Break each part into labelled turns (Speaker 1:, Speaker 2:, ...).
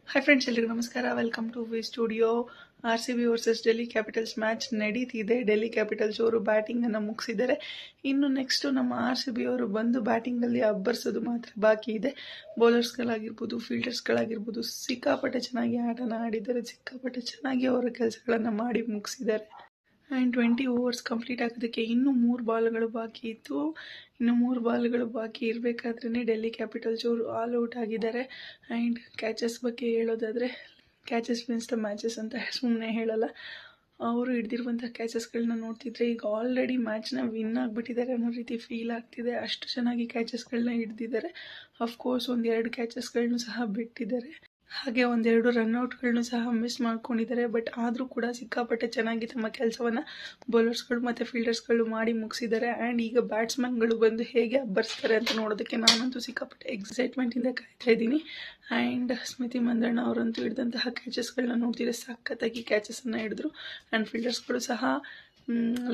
Speaker 1: Hi friends, ಎಲ್ರಿಗೂ ನಮಸ್ಕಾರ. Welcome to V studio. RCB versus Delhi Capitals match ನಡೀತಿದೆ. Delhi capitals ಅವರು ಬ್ಯಾಟಿಂಗನ್ನು ಮುಗಿಸಿದ್ದಾರೆ. ಇನ್ನು ನೆಕ್ಸ್ಟು ನಮ್ಮ RCB ಅವರು ಬಂದು ಬ್ಯಾಟಿಂಗಲ್ಲಿ ಅಬ್ಬರಿಸೋದು ಮಾತ್ರ ಬಾಕಿ ಇದೆ. ಬೌಲರ್ಸ್ಗಳಾಗಿರ್ಬೋದು, ಫೀಲ್ಡರ್ಸ್ಗಳಾಗಿರ್ಬೋದು ಸಿಕ್ಕಾಪಟ್ಟೆ ಚೆನ್ನಾಗಿ ಆಟನ ಆಡಿದ್ದಾರೆ. ಸಿಕ್ಕಾಪಟ್ಟೆ ಚೆನ್ನಾಗಿ ಅವರ ಕೆಲಸಗಳನ್ನು ಮಾಡಿ ಮುಗಿಸಿದ್ದಾರೆ. ಆ್ಯಂಡ್ 20 ಓವರ್ಸ್ ಕಂಪ್ಲೀಟ್ ಆಗೋದಕ್ಕೆ ಇನ್ನೂ 3 ಬಾಲ್ಗಳು ಬಾಕಿ ಇತ್ತು. ಇನ್ನು 3 ಬಾಲ್ಗಳು ಬಾಕಿ ಇರಬೇಕಾದ್ರೇ ಡೆಲ್ಲಿ ಕ್ಯಾಪಿಟಲ್ಸ್ ಅವರು ಆಲ್ ಔಟ್ ಆಗಿದ್ದಾರೆ. ಆ್ಯಂಡ್ ಕ್ಯಾಚಸ್ ಬಗ್ಗೆ ಹೇಳೋದಾದರೆ, ಕ್ಯಾಚಸ್ ವಿನ್ಸ್ ದ ಮ್ಯಾಚಸ್ ಅಂತ ಸುಮ್ಮನೆ ಹೇಳಲ್ಲ. ಅವರು ಹಿಡ್ದಿರುವಂಥ ಕ್ಯಾಚಸ್ಗಳನ್ನ ನೋಡ್ತಿದ್ರೆ ಈಗ ಆಲ್ರೆಡಿ ಮ್ಯಾಚ್ನ ವಿನ್ ಆಗಿಬಿಟ್ಟಿದ್ದಾರೆ ಅನ್ನೋ ರೀತಿ ಫೀಲ್ ಆಗ್ತಿದೆ. ಅಷ್ಟು ಚೆನ್ನಾಗಿ ಕ್ಯಾಚಸ್ಗಳನ್ನ ಹಿಡ್ದಿದ್ದಾರೆ. ಅಫ್ಕೋರ್ಸ್ 1-2 ಕ್ಯಾಚಸ್ಗಳನ್ನೂ ಸಹ ಬಿಟ್ಟಿದ್ದಾರೆ. ಹಾಗೆ 1-2 ರನ್ಔಟ್ಗಳನ್ನು ಸಹ ಮಿಸ್ ಮಾಡ್ಕೊಂಡಿದ್ದಾರೆ. ಬಟ್ ಆದರೂ ಕೂಡ ಸಿಕ್ಕಾಪಟ್ಟೆ ಚೆನ್ನಾಗಿ ತಮ್ಮ ಕೆಲಸವನ್ನು ಬೌಲರ್ಸ್ಗಳು ಮತ್ತು ಫೀಲ್ಡರ್ಸ್ಗಳು ಮಾಡಿ ಮುಗಿಸಿದ್ದಾರೆ. ಆ್ಯಂಡ್ ಈಗ ಬ್ಯಾಟ್ಸ್ಮನ್ಗಳು ಬಂದು ಹೇಗೆ ಅಬ್ಬರಿಸ್ತಾರೆ ಅಂತ ನೋಡೋದಕ್ಕೆ ನಾನಂತೂ ಸಿಕ್ಕಾಪಟ್ಟೆ ಎಕ್ಸೈಟ್ಮೆಂಟಿಂದ ಕಾಯ್ತಾ ಇದ್ದೀನಿ. ಆ್ಯಂಡ್ ಸ್ಮೃತಿ ಮಂದಣ್ಣ ಅವರಂತೂ ಹಿಡಿದಂತಹ ಕ್ಯಾಚಸ್ಗಳನ್ನ ನೋಡ್ತಿದ್ರೆ ಸಖತ್ತಾಗಿ ಕ್ಯಾಚಸನ್ನು ಹಿಡಿದ್ರು. ಆ್ಯಂಡ್ ಫೀಲ್ಡರ್ಸ್ಗಳು ಸಹ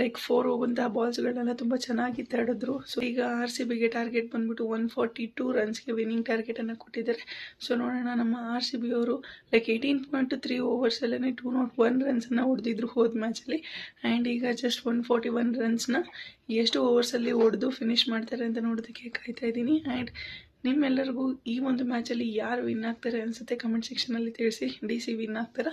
Speaker 1: ಲೈಕ್ 4 ಹೋಗುವಂತಹ ಬಾಲ್ಸ್ಗಳನ್ನೆಲ್ಲ ತುಂಬ ಚೆನ್ನಾಗಿ ತಡೆದ್ರು. ಸೊ ಈಗ RCBಗೆ ಟಾರ್ಗೆಟ್ ಬಂದ್ಬಿಟ್ಟು 142 ರನ್ಸ್ಗೆ ವಿನ್ನಿಂಗ್ ಟಾರ್ಗೆಟನ್ನು ಕೊಟ್ಟಿದ್ದಾರೆ. ಸೊ ನೋಡೋಣ, ನಮ್ಮ RCB ಅವರು ಲೈಕ್ 18.3 ಓವರ್ಸಲ್ಲೇ 201 ರನ್ಸನ್ನು ಹೊಡೆದಿದ್ರು ಹೋದ ಮ್ಯಾಚಲ್ಲಿ. ಆ್ಯಂಡ್ ಈಗ ಜಸ್ಟ್ 141 ರನ್ಸ್ನ ಎಷ್ಟು ಓವರ್ಸಲ್ಲಿ ಹೊಡೆದು ಫಿನಿಶ್ ಮಾಡ್ತಾರೆ ಅಂತ ನೋಡೋದಕ್ಕೆ ಕಾಯ್ತಾ ಇದ್ದೀನಿ. ಆ್ಯಂಡ್ ನಿಮ್ಮೆಲ್ಲರಿಗೂ ಈ ಒಂದು ಮ್ಯಾಚಲ್ಲಿ ಯಾರು ವಿನ್ ಆಗ್ತಾರೆ ಅನಿಸುತ್ತೆ ಕಮೆಂಟ್ ಸೆಕ್ಷನಲ್ಲಿ ತಿಳಿಸಿ. DC ವಿನ್ ಆಗ್ತಾರಾ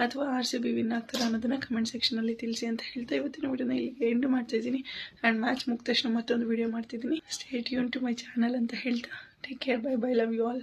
Speaker 1: ಅಥವಾ RCB ವಿನ್ ಆಗ್ತಾರಾ ಅನ್ನೋದನ್ನು ಕಮೆಂಟ್ ಸೆಕ್ಷನಲ್ಲಿ ತಿಳಿಸಿ ಅಂತ ಹೇಳ್ತಾ ಇವತ್ತಿನ ವಿಡಿಯೋನ ಇಲ್ಲಿಗೆ ಎಂಡ್ ಮಾಡ್ತಾ ಇದ್ದೀನಿ. ಆ್ಯಂಡ್ ಮ್ಯಾಚ್ ಮುಗಿದ ತಕ್ಷಣ ಮತ್ತೊಂದು ವಿಡಿಯೋ ಮಾಡ್ತಿದ್ದೀನಿ. Stay tune to my channel ಅಂತ ಹೇಳ್ತಾ take care, bye bye, love you all.